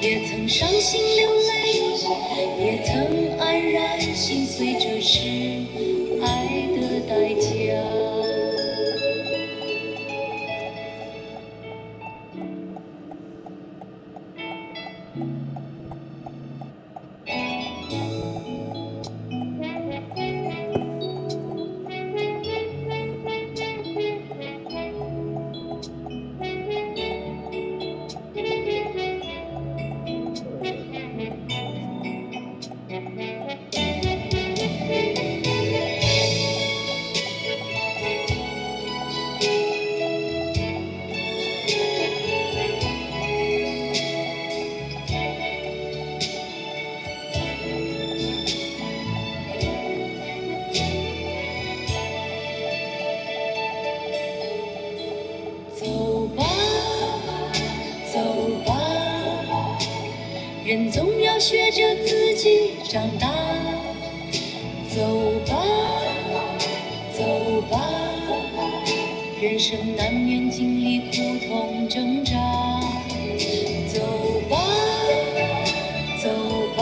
也曾伤心流泪，也曾黯然心碎，这是爱的代价。走吧，走吧，人总要学着自己长大。走吧，走吧，人生难免经历苦痛挣扎。走吧，走吧，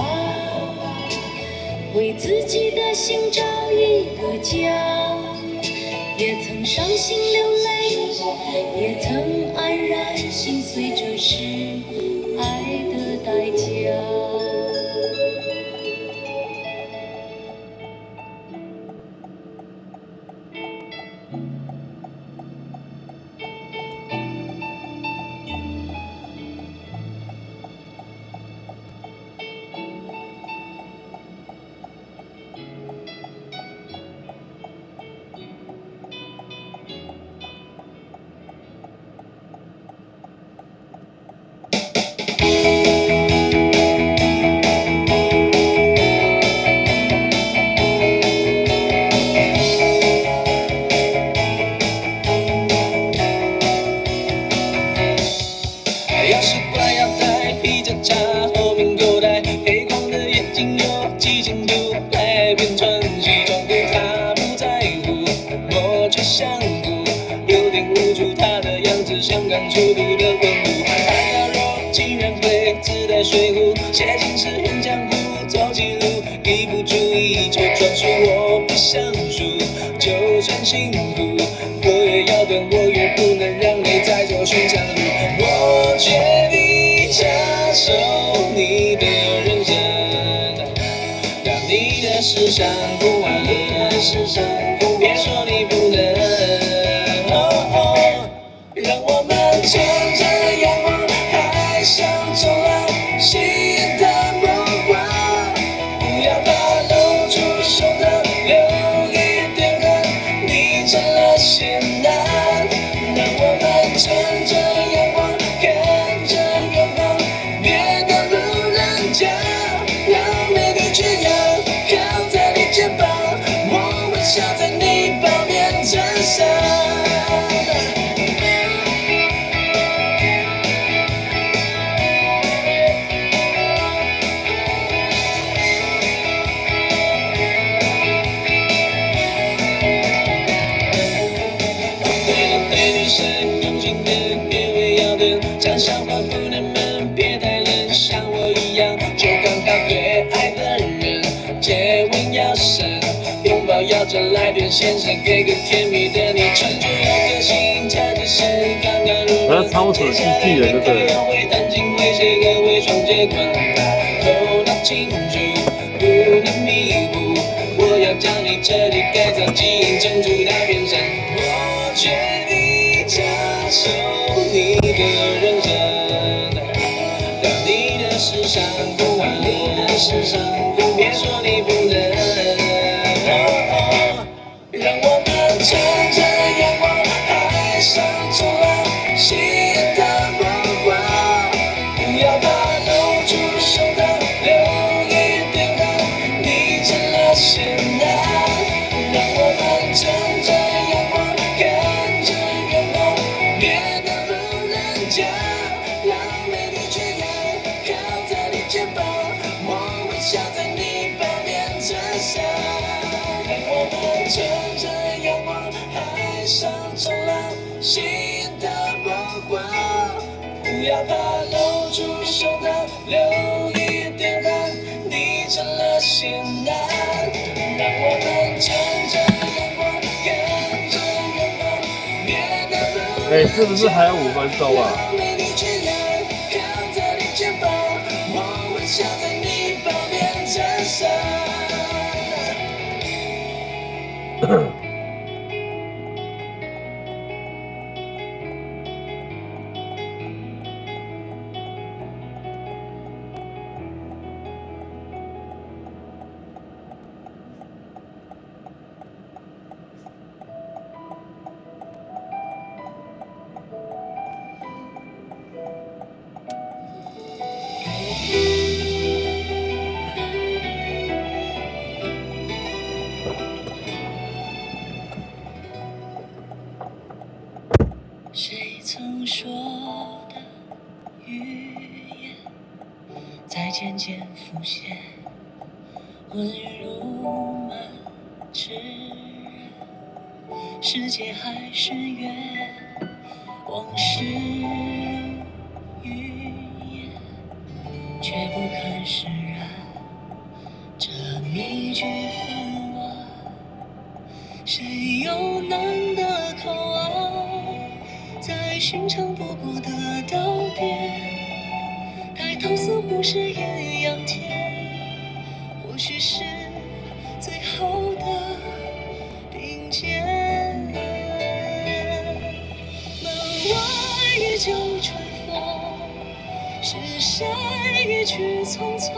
为自己的心找一个家。也曾伤心流泪，也曾黯然心碎，这是爱的代价。有习惯要带皮夹叉，后面口袋，黑框的眼睛有几千度，来边穿西装裤，他不在乎，我却想哭，有点无助，他的样子像刚出炉的温度，太高肉竟然会自带水壶，写信时很想哭，走起路一不注意就撞树，我不想输，就算辛苦，我越要等，我越不能让你再走寻常路。我决定接受你的人生，让你的世上不完，别说你不能。让我们乘着阳光，海上冲浪，吸引的目光，不要怕露出手的留一点汗，你成了仙男。让我们乘着阳光，看着远方，别当路人甲，让美丽缺氧靠在你肩膀，我微笑在你旁边衬衫。讲笑话不能闷，别太冷，像我一样，就刚好对爱的人。接吻要深，拥抱要真，来点先生，给个甜蜜的你，成就有个心，才只是刚刚入门。接下来你可要会弹琴，会写歌，会双截棍，头脑清楚，不能迷糊。我要将你彻底改造，基因整出大变身。我决定接受你的人生，让你的世上不完，别说你不能。让我们乘着阳光，海上冲浪，吸引的目光，不要怕露出手的留一点汗，你成了仙男。让我们乘着阳光，看着远方，别当路人甲，让美丽缺氧靠在你肩膀，我微笑在你旁边衬衫。让我们乘着阳光，海上冲浪，吸引的目光，不要怕露出手的留一点汗，你成了仙丹，让我们乘着阳光，看着远方，别的路是不是还有5分钟啊？美丽缺氧，靠在你肩膀，我微笑在你旁边衬衫。谁曾说的语言，在渐渐浮现，温如满痴人，世界还是远，往事如云烟，却不堪释然。这谜句纷乱，谁又难得口岸，在寻常不过的道别，抬头似乎是艳阳天，或许是最后的并肩。门外依旧春风，是谁一去匆匆？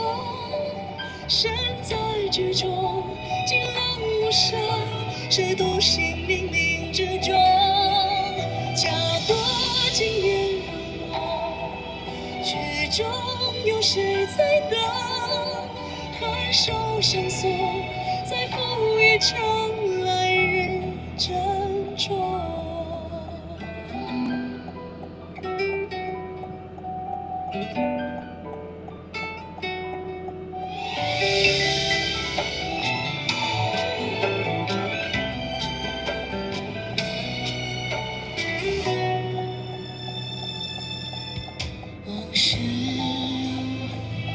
身在局中，惊浪无声，谁独行冥冥之中？假多今夜入梦，曲中有谁在等？颔首相送，再赴一场来日珍重。往事如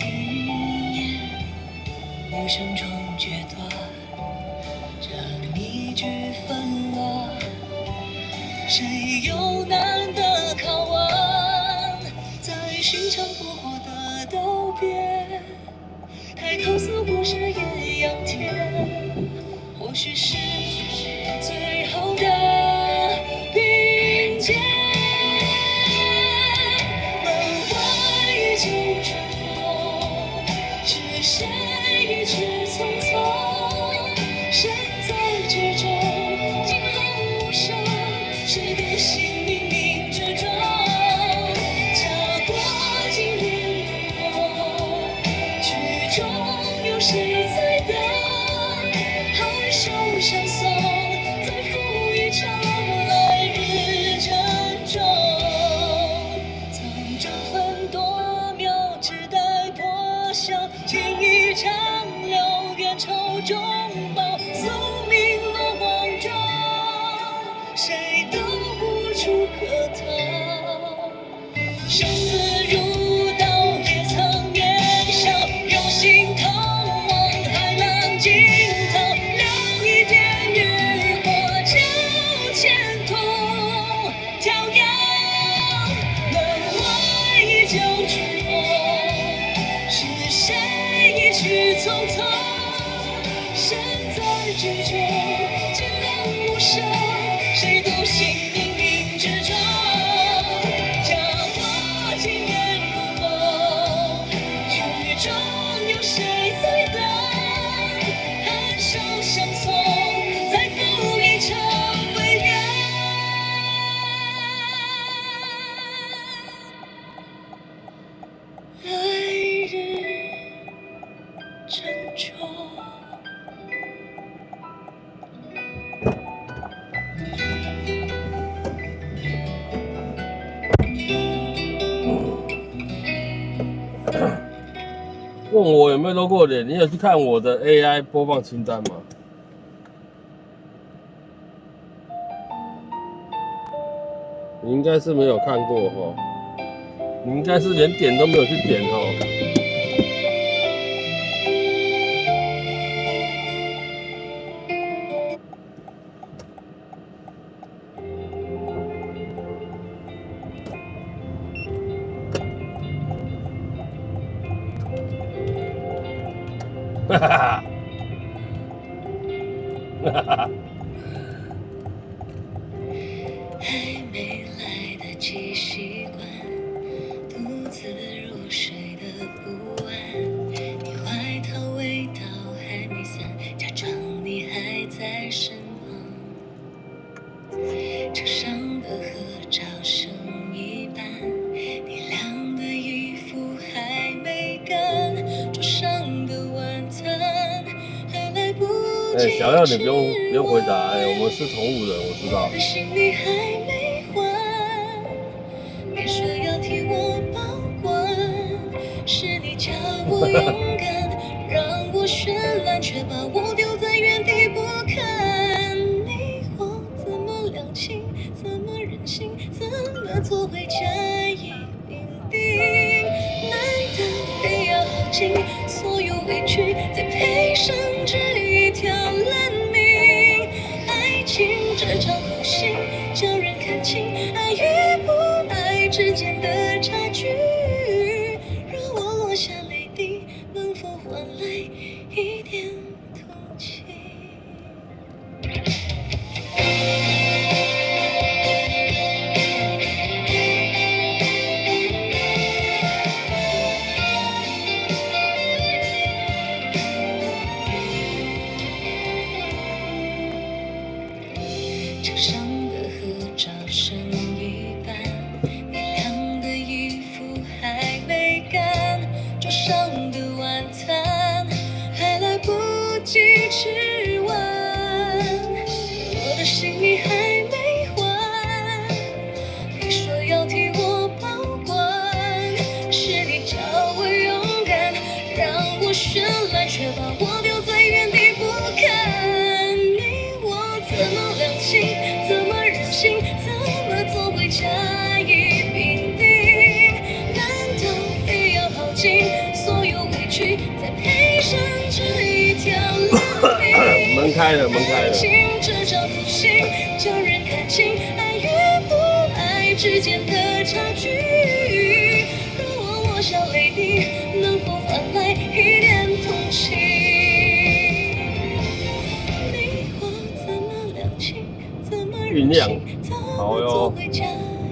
云烟，无声中决断，这谜句纷乱，谁又难得靠岸？在寻常不过的道别，抬头似乎是艳阳天，或许是最后的并肩。旧春风，是谁一去匆匆？身在局中，惊浪无声，谁独行冥冥之中？假过今夜如梦，曲中有谁在等？颔首相送，再赴一场来日珍重。曾争分夺秒，只待破晓，情一场留远愁中抱，宿命落光中，谁都无处可逃。生死如刀，也曾年少，用心头望海浪惊涛，留一点渔火照前途飘摇。门外依旧春风，是谁一去匆匆？身在局中，惊浪无声，谁独行冥冥之中？假过今夜如梦，曲中有谁在等？颔首相送，再赴一场归人。来日珍重。问我有没有露过脸？你有去看我的 AI 播放清单吗？你应该是没有看过哈。你应该是连点都没有去点哦。哈哈哈，哈哈哈。还没来得及习惯独自入睡的不安，你外套味道还没散，假装你还在身旁。车上的合照剩一半，你晾的衣服还没干，桌上的晚餐还来不及。小耀，你不用回答，我们是同路人，我知道。我的行李还没还，别说要替我保管，是你叫我勇敢，让我绚烂，却把我丢在原地不堪。你我怎么两情，怎么忍心，怎么做回甲乙丙丁？难道非要耗尽所有委屈，再配上这一条烂命？爱情这场苦行，叫人看清爱与不爱之间的差距。让我落下泪滴，能否换来一点同情？车上的合照剩一半，你晾的衣服还没干，桌上的晚餐还来不及吃完，我的行李还没还，你说要替我保管，是你叫我勇敢，让我绚烂，却把我丢在原地不堪。你我怎么两情，怎么忍心，怎么做回甲乙丙丁？难道非要耗尽所有委屈，再配上这一条烂命？门开了，门开了。爱情这场苦行，叫人看清爱与不爱之间的差距。让我落下泪滴，能否换来一点同情？你我怎么两情，怎么忍心，怎么做回甲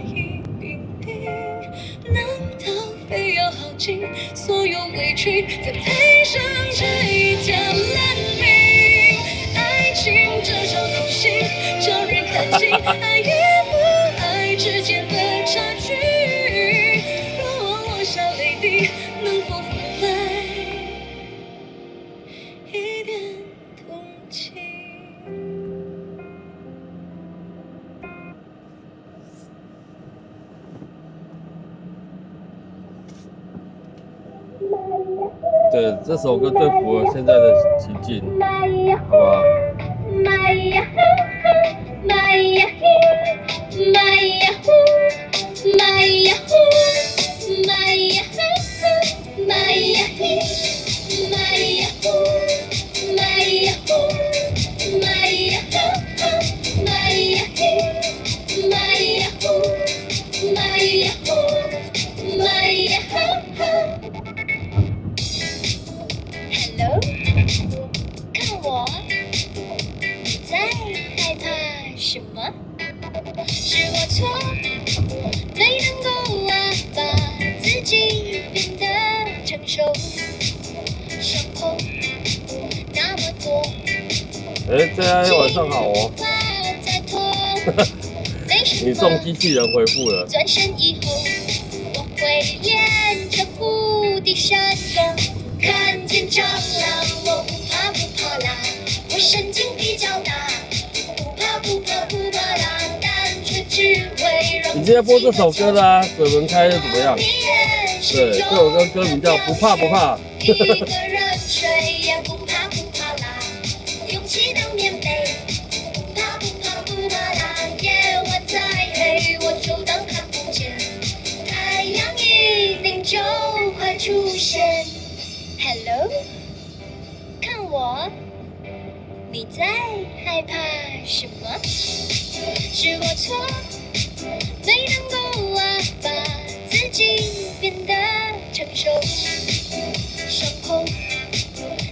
乙丙丁？难道非要耗尽所有委屈，再配上这一条烂命？爱情这场苦行，叫人看清爱与不爱之间的差距。让我落下泪滴，能否换来一点同情？对，这首歌最符合现在的情境，好不好？Hello， 看我，你在害怕什么？是我错，没能够把自己变得成熟，伤口那么多。大家晚上好哦。你中机器人回复了。转身以后，我会练着蝴蝶扇动，看见蟑螂，我不怕不怕啦，我神经比较大，不怕不怕不怕啦，但却只会让。你今天播这首歌啦，鬼门开又怎么样？对，这首歌歌名叫《不怕不怕》。一个人睡也不怕不怕啦，勇气当棉被，不怕不怕不怕啦，夜晚再黑我就当看不见，太阳也就快出现。Hello， 看我，你在害怕什么？是我错，没能够把自己变得成熟，伤口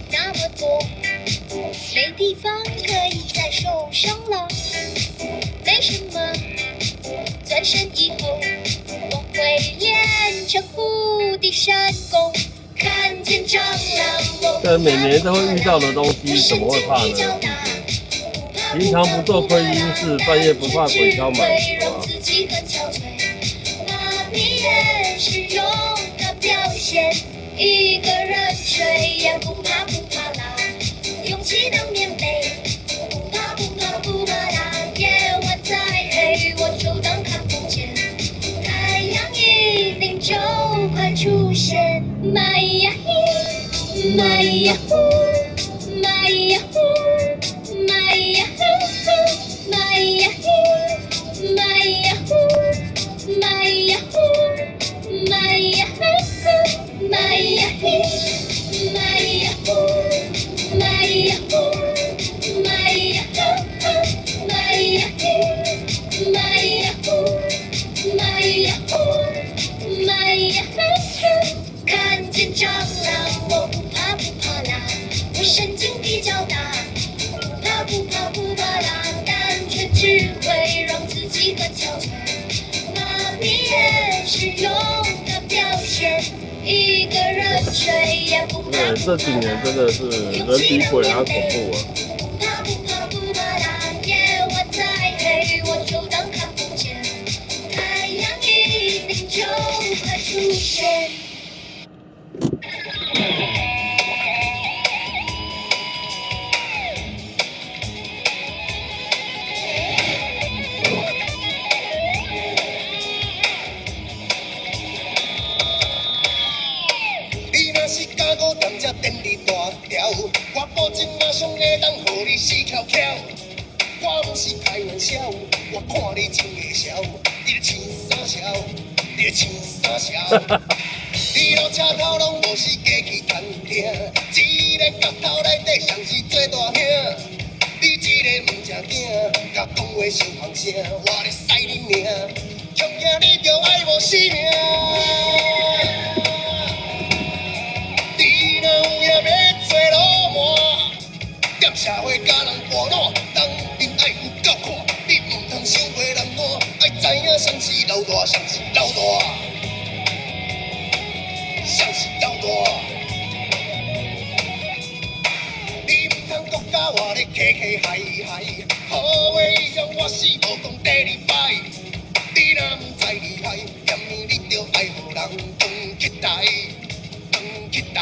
那么多，没地方可以再受伤了。没什么，转身以后我会练成蝴蝶扇功，看见蟑螂我这每年都会遇到的东西，怎么会怕呢？平常不做亏心事，半夜不怕鬼敲门，是吧？一个人睡也不怕不怕啦，勇气当棉被，不怕不怕不怕啦。夜晚再黑，我就当看不见，太阳一定就快出现。麦呀嘿，麦呀呼，麦呀呼，麦呀呼，麦呀嘿，麦呀呼，麦呀呼，麦呀呼。麦呀嘿，麦呀呼，麦呀呼，麦呀呼，麦呀嘿，麦呀呼，麦呀呼，麦呀呼。看见蟑螂，我不怕不怕啦，我神经比较大，不怕不怕不怕啦，但却只会让自己更憔悴。麻痹也是勇的表现。一个人睡也不怕。对，这几年真的是人比鬼还恐怖啊！不怕不怕不怕啦，夜晚再黑，我就当看不见，太阳一定就快出现。电力大条，我保证马上会当予你死翘翘。我不是开玩笑，我看你真会笑。你咧穿啥笑？你咧穿啥笑？你路车头拢无是加去谈听，一个角头内底像是做大兄。你一个毋正经，甲讲话伤放声，我咧使你命，却惊你着爱无生命。你若有影要做老魔，踮社会甲人跋烂，当兵爱有够看，你毋通伤过人单，爱知影谁是老大，谁是老大，谁是老大。你毋通国家我咧客客嗨嗨，好话让我死无讲第二摆。你若毋知厉害，嫌命你着爱予人放期待。期待，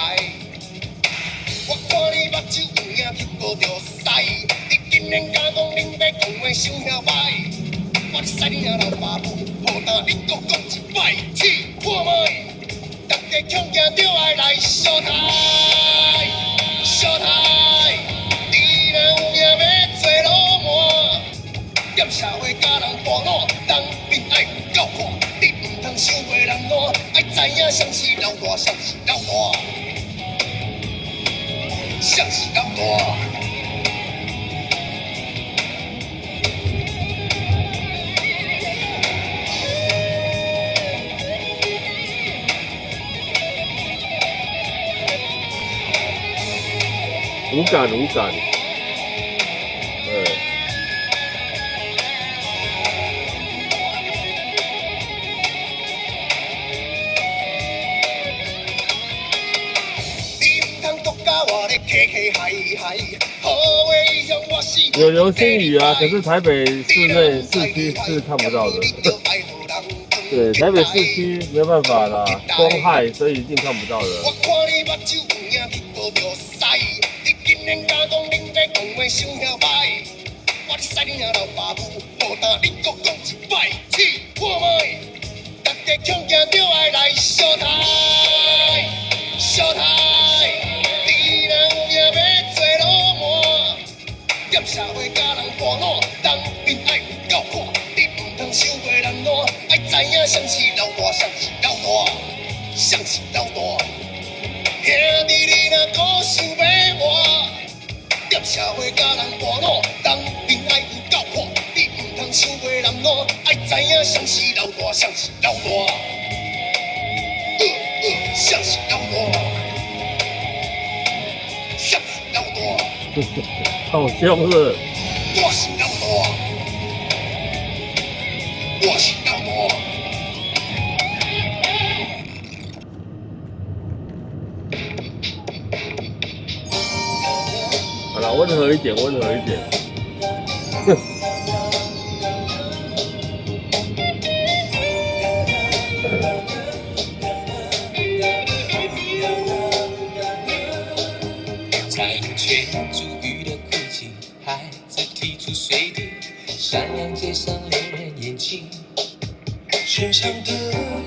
我看你目睭有影去高着屎，你竟然敢讲恁要讲话伤遐歹，我咧使你遐老爸母，好大你搁讲一摆，试看卖，大家强行着爱来相杀，相杀，你若有影要做老魔，踮社会甲人跋烂，当兵爱有够看，你毋通伤过人单，爱知影谁是老大，谁是老大。谁是老大？无感无感，对。有流星雨啊，可是台北市内市区是看不到的。对，台北市区没办法啦，光害，所以一定看不到的。我看你目睭有影去高着屎，你竟然敢讲恁要讲话伤遐歹，我咧使你遐老爸母，好大你搁讲一摆，试看卖，大家强行着爱来相杀，相杀。你若有影要做老魔，踮社会甲人跋烂，当兵爱有够看，你毋通伤过人单，爱知影谁是老大，谁是老大，谁是老大？兄弟你若搁想要活，踮社会甲人跋裸，当兵爱有够破，你唔通想过人路，爱知影谁是老大，谁是老大？谁是老大？谁是老大？好凶是。我是老大，我是老大。好了，温和一点，温和一点。彩虹圈珠玉的哭泣，孩子提出水滴，闪亮街上恋人眼睛。深巷的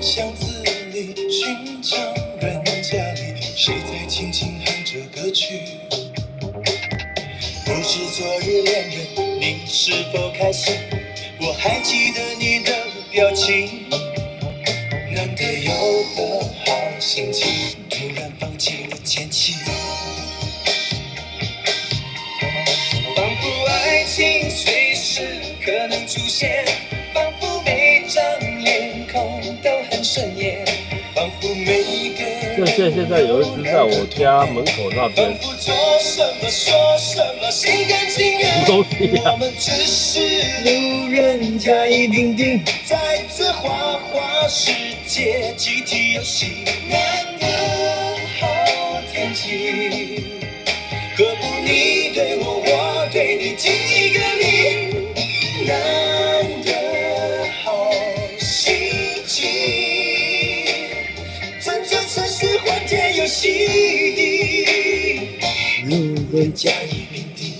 巷子里，寻常人家里，谁在轻轻哼着歌曲？不知昨日恋人，你是否开心？我还记得你的表情，难得有的好心情，突然放弃的前妻。仿佛爱情随时可能出现，仿佛每张脸孔都很顺眼，仿佛每一个人现在有一只在我家门口那边。仿佛做什么说什么心甘情愿，什么东西啊？我们只是路人甲乙丙丁，在这花花世界集体游戏，难得好天气。何不你对我，我对你，敬一个礼，难得好心情。真这城市欢天有喜地，路人甲乙丙丁。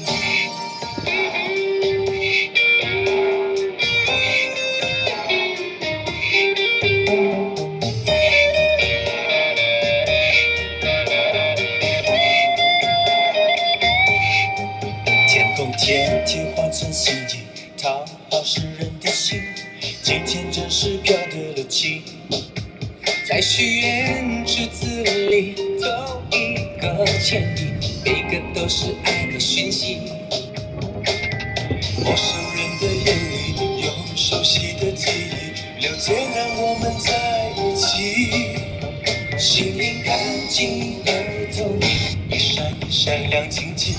天天换成心意，讨好世人的心，今天真是飘得了情。在许愿池子里投一个铅笔，每个都是爱的讯息。陌生人的眼里有熟悉的记忆，了解让我们在一起。心灵干净而透明，一闪一闪亮晶晶。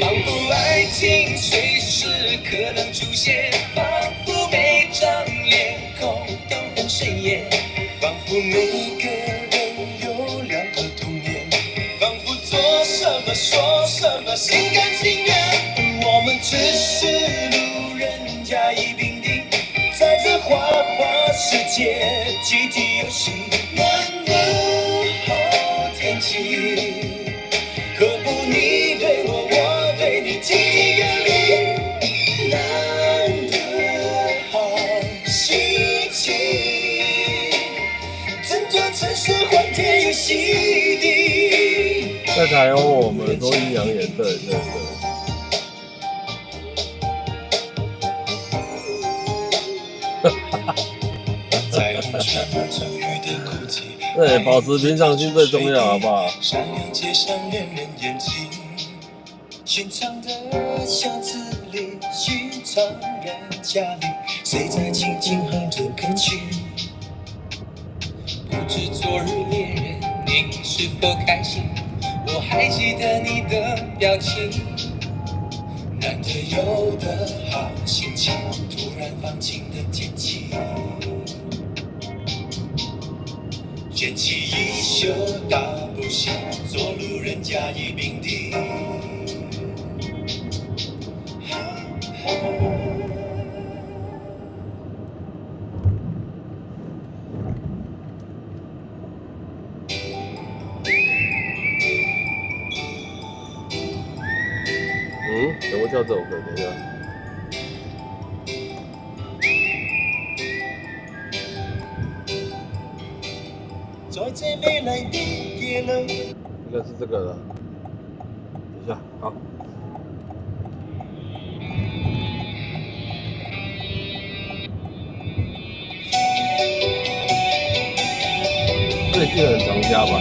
仿佛爱情随时可能出现，仿佛每张脸孔都很顺眼，仿佛每个人有两个童年，仿佛做什么说什么心甘情愿。我们只是路人甲乙丙丁，在这花花世界集体游戏，难得好天气。何不你对我，我对你，敬一个礼，难得好心情。整座城市欢天有喜地。在台湾我们说阴阳眼，对对对。在红尘珠玉的哭泣，对，保持平常心最重要，好不好？闪亮街上恋人眼睛，寻常的巷子里，寻常人家里，谁在轻轻哼着歌曲？不知昨日恋人，你是否开心？我还记得你的表情，难得有的好心情，突然放晴的天气。卷起衣袖大步行，做路人甲乙丙丁。怎么叫这首歌？等一下。在这美丽的夜里，应该是这个了。等一下，好。最近很常加班。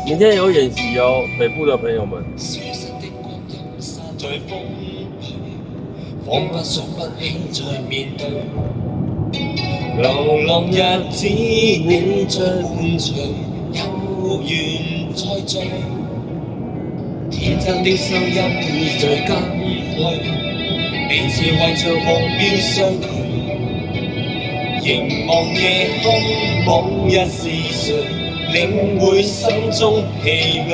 明天有演习哦，北部的朋友们。彷彿想不起再面對，流浪日子你出隨，有緣再聚。天真的聲音已在減退，彼此為着目標相距。凝望夜空，某日是誰領會心中疲累？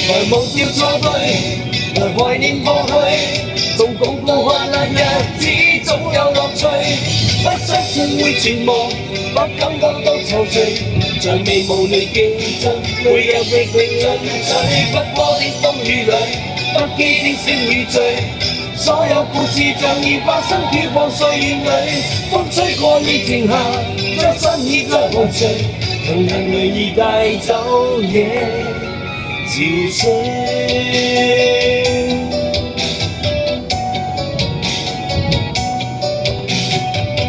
來忘掉錯對。來懷念過去，縱共度患難日子總有樂趣。不相信會絕望，不感覺到憔悴，像未無力競爭，每日歷歷進取。不過的風雨裏，不羈的聲與醉，所有故事像已發生，飄泊歲月裏，風吹過已靜下，將心意再還誰？讓眼淚已帶走夜憔悴。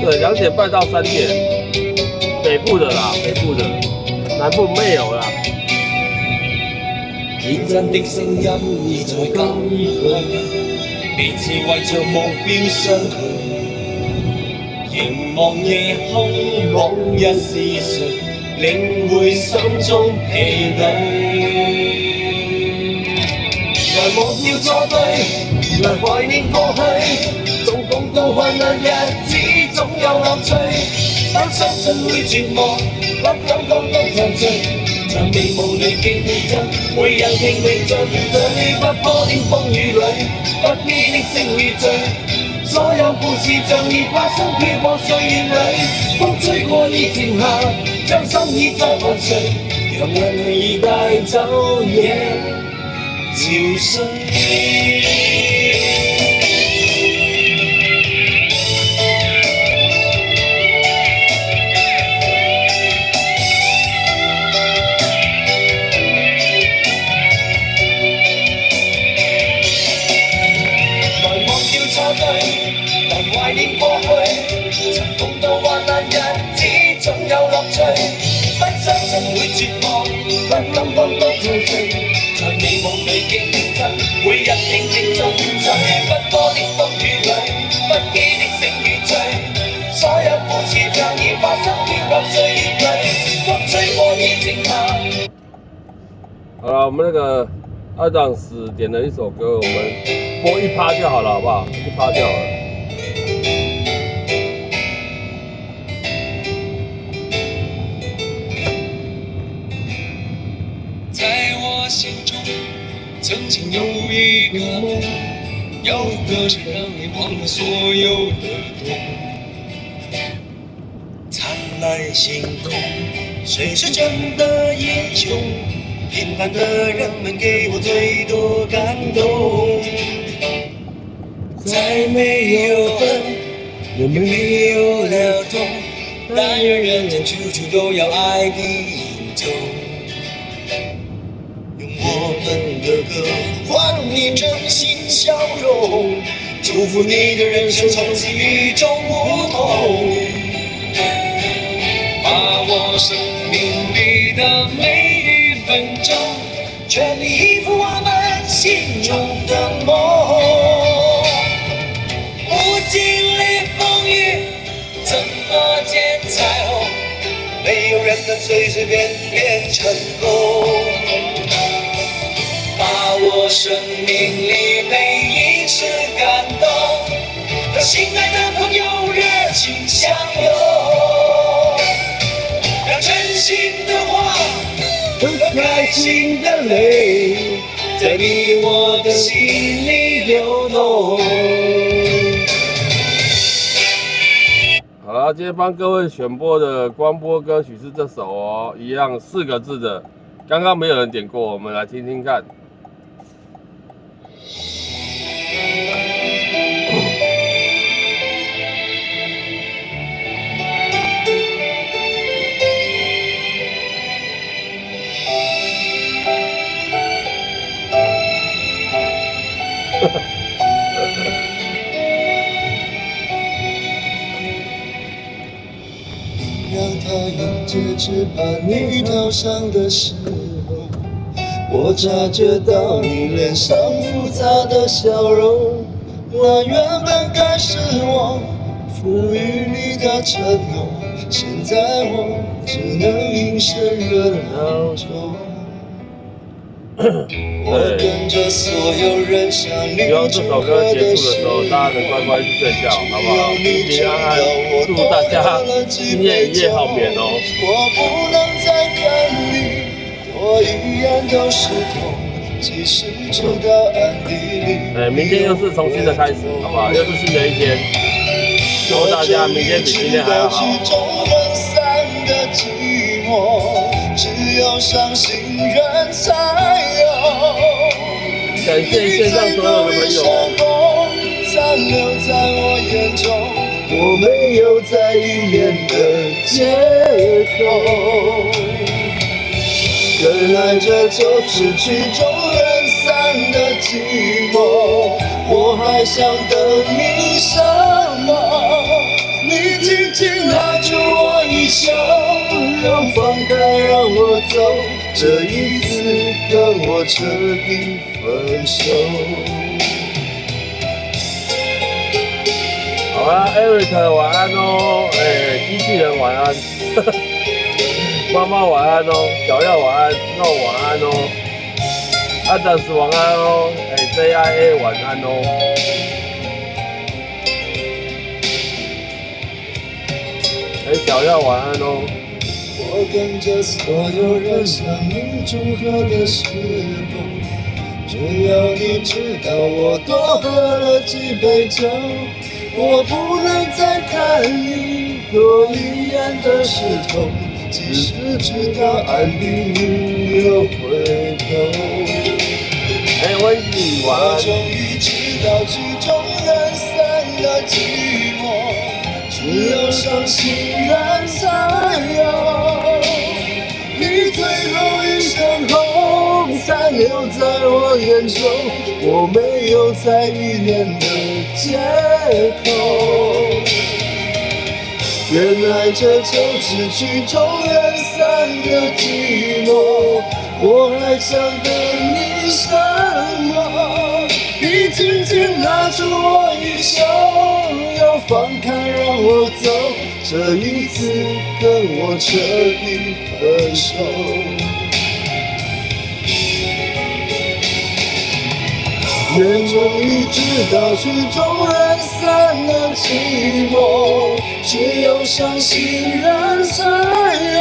对，2点半到3点，北部的啦，北部的，南部沒有啦。天真的聲音已在減退，彼此為着目標相距。凝望夜空，往日是誰領會心中疲累？來忘掉錯對，來懷念過去，縱共度患難日子總有樂趣。不相信會絕望，不感覺到憔悴，像未無力競爭，每人拼命進取。不破的風雨裏，不羈的聲與醉，所有故事像已發生，飄泊歲月裏，風吹過已靜下，將心意再還誰？讓眼淚已帶走夜憔悴。懷念過去，曾共度患難日子總有樂趣。不相信會絕望，不感覺到憔悴，在美夢裏競爭，每日拼命進取。不過的風雨裏，不羈的聲與醉，所有故事像已發生，飄泊歲月裏，風吹過已靜下。好了，我們那個二檔死點了一首歌，我們播1趴就好了，好不好？1趴就好了。心中曾經有一個夢，有個人讓你忘了所有的痛。燦爛星空，誰是真的英雄？平凡的人們給我最多感動。再沒有恨，也沒有了痛，但願人間處處都有愛的影蹤。我們的歌換你真心笑容，祝福你的人生從此與眾不同。把握生命裡的每一分鐘，全力以赴我們心中的夢。不經歷風雨，怎麼見彩虹？沒有人能隨隨便便成功。把握生命裡每一次感動，和心愛的朋友熱情相擁，讓真心的話和開心的淚，在你我的心裡流動。好了，今天幫各位選播的光播歌曲是這首哦，一樣4個字的，剛剛沒有人點過，我們來聽聽看。只把你套上的时候，我察觉到你脸上复杂的笑容。那原本该是我赋予你的承诺，现在我只能隐身热闹中。我跟着所有人向你希望这首歌结束的时候，大家能乖乖去睡觉，好不好？平平安安，祝大家今夜一夜好眠哦。我不能再看你多一眼都是痛，即使知道暗地里。明天又是重新的开始，好不好？又是新的一天，祝大家明天比今天还要好。只有伤心人才有。感谢线上所有的朋友。残留在我眼中，我没有在意恋的借口。原来这就是曲终人散的寂寞，我还想等你什么？你紧紧拉住我衣袖，又放开让我走，这一次跟我彻底分手。好啊 ，Eric 晚安哦，机器人晚安，妈妈晚安哦，小耀晚安，诺晚安哦，阿达斯晚安哦，JIA 晚安哦。小耀晚安哦。我跟着所有人向你祝贺的时候，只要你知道我多喝了几杯酒，我不能再看你多一眼的是痛，即使知道暗地里有回头。温迪晚安。我终于知道曲终人散的寂寞，只有伤心人才有。你最后一身红残留在我眼中，我没有再依恋的借口。原来这就是曲终人散的寂寞，我还想等你什么？你紧紧拉住我衣袖，又放开让我走，这一次跟我彻底分手。人终于知道曲终人散的寂寞，只有伤心人才有。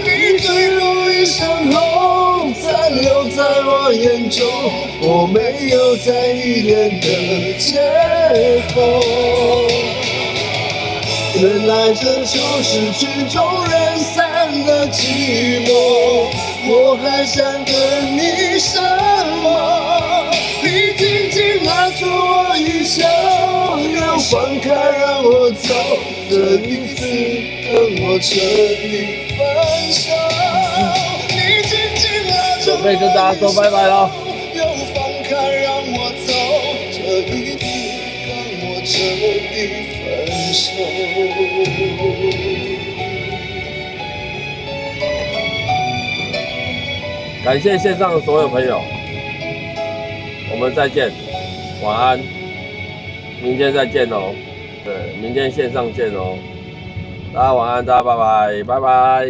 你最后一身红残留在我眼中，我没有再依恋的借口。原来这就是曲终人散的寂寞，我还想等你什么？你紧紧拉住我衣袖，又放开让我走，这一次跟我彻底分手。你紧紧拉住我衣袖，准备跟大家说拜拜咯。又放开让我走，这一次跟我彻底分手。感谢线上的所有朋友，我们再见，晚安，明天再见哦。对，明天线上见哦。大家晚安，大家拜拜，拜拜。